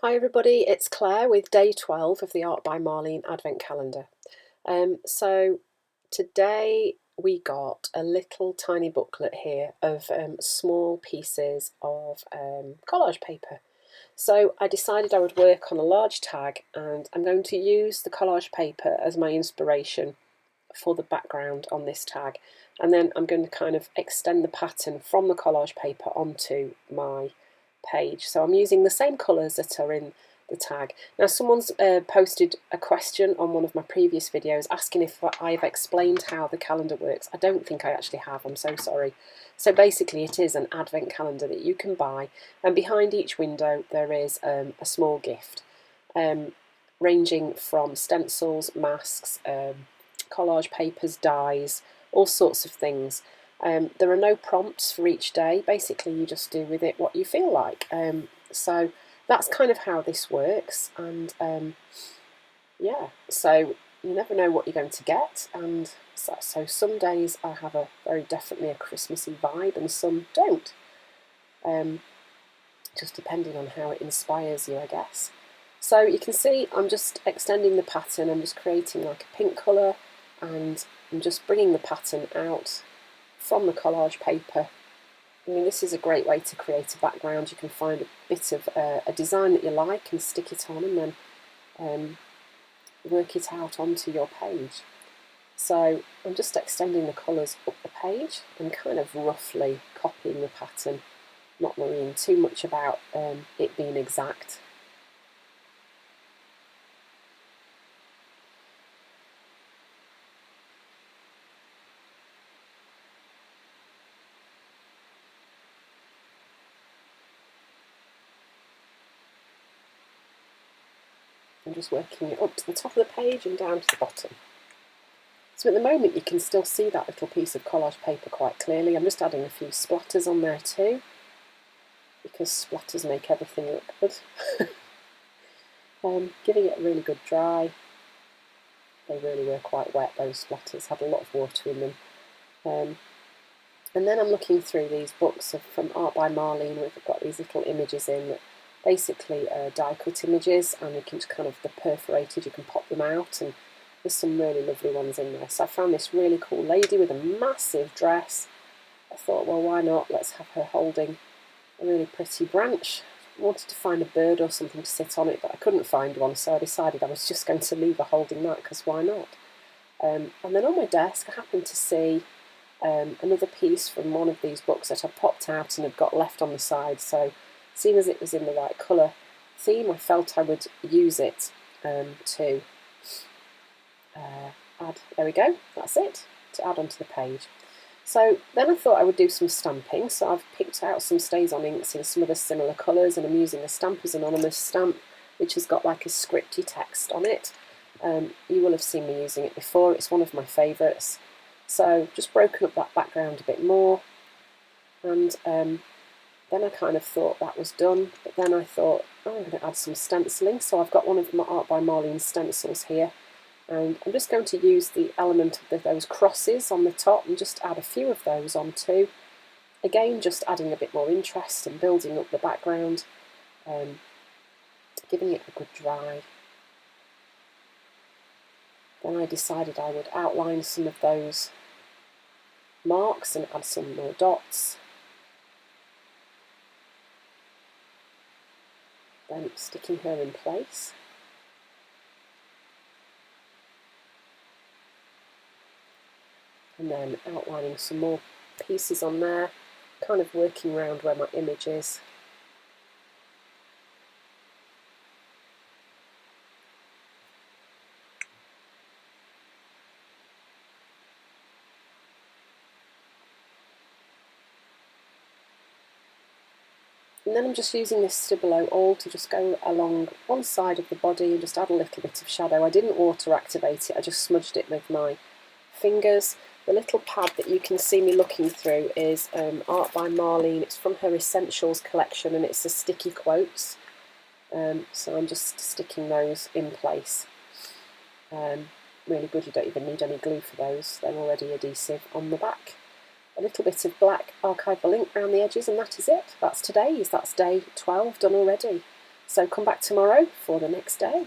Hi everybody, it's Claire with day 12 of the Art by Marlene Advent Calendar. So today we got a little tiny booklet here of small pieces of collage paper. So I decided I would work on a large tag, and I'm going to use the collage paper as my inspiration for the background on this tag, and then I'm going to kind of extend the pattern from the collage paper onto my page. So I'm using the same colours that are in the tag. Now someone's posted a question on one of my previous videos asking if I've explained how the calendar works. I don't think I actually have, I'm so sorry. So basically it is an advent calendar that you can buy, and behind each window there is a small gift, ranging from stencils, masks, collage papers, dies, all sorts of things. There are no prompts for each day. Basically you just do with it what you feel like. So that's kind of how this works, and yeah, so you never know what you're going to get, and so some days I have very definitely a Christmassy vibe and some don't, just depending on how it inspires you, I guess. So you can see I'm just extending the pattern. I'm just creating like a pink colour, and I'm just bringing the pattern out from the collage paper. I mean, this is a great way to create a background. You can find a bit of a design that you like and stick it on, and then work it out onto your page. So I'm just extending the colours up the page and kind of roughly copying the pattern, not worrying too much about it being exact. I'm just working it up to the top of the page and down to the bottom. So at the moment you can still see that little piece of collage paper quite clearly. I'm just adding a few splatters on there too, because splatters make everything look good. Giving it a really good dry. They really were quite wet, those splatters, had a lot of water in them. And then I'm looking through these books from Art by Marlene, where they've got these little images in that basically die cut images, and you can just kind of, they're perforated, you can pop them out, and there's some really lovely ones in there. So I found this really cool lady with a massive dress. I thought, well, why not? Let's have her holding a really pretty branch. I wanted to find a bird or something to sit on it, but I couldn't find one, so I decided I was just going to leave her holding that, because why not? And then on my desk I happened to see another piece from one of these books that I popped out and had got left on the side. So seeing as it was in the right colour theme, I felt I would use it to add, there we go, that's it, to add onto the page. So then I thought I would do some stamping, so I've picked out some Stays-On inks in some of the similar colours, and I'm using a Stampers Anonymous stamp, which has got like a scripty text on it. You will have seen me using it before, it's one of my favourites. So just broken up that background a bit more, and then I kind of thought that was done, but then I thought, oh, I'm going to add some stenciling. So I've got one of my Art by Marlene stencils here, and I'm just going to use the element of those crosses on the top and just add a few of those on too. Again, just adding a bit more interest and building up the background, giving it a good dry. Then I decided I would outline some of those marks and add some more dots. Then sticking her in place. And then outlining some more pieces on there, kind of working around where my image is. And then I'm just using this Stabilo All to just go along one side of the body and just add a little bit of shadow. I didn't water activate it, I just smudged it with my fingers. The little pad that you can see me looking through is Art by Marlene. It's from her Essentials collection, and it's the sticky quotes. So I'm just sticking those in place. Really good, you don't even need any glue for those, they're already adhesive on the back. A little bit of black archival ink around the edges, and that is it. That's today's, that's day 12 done already. So come back tomorrow for the next day.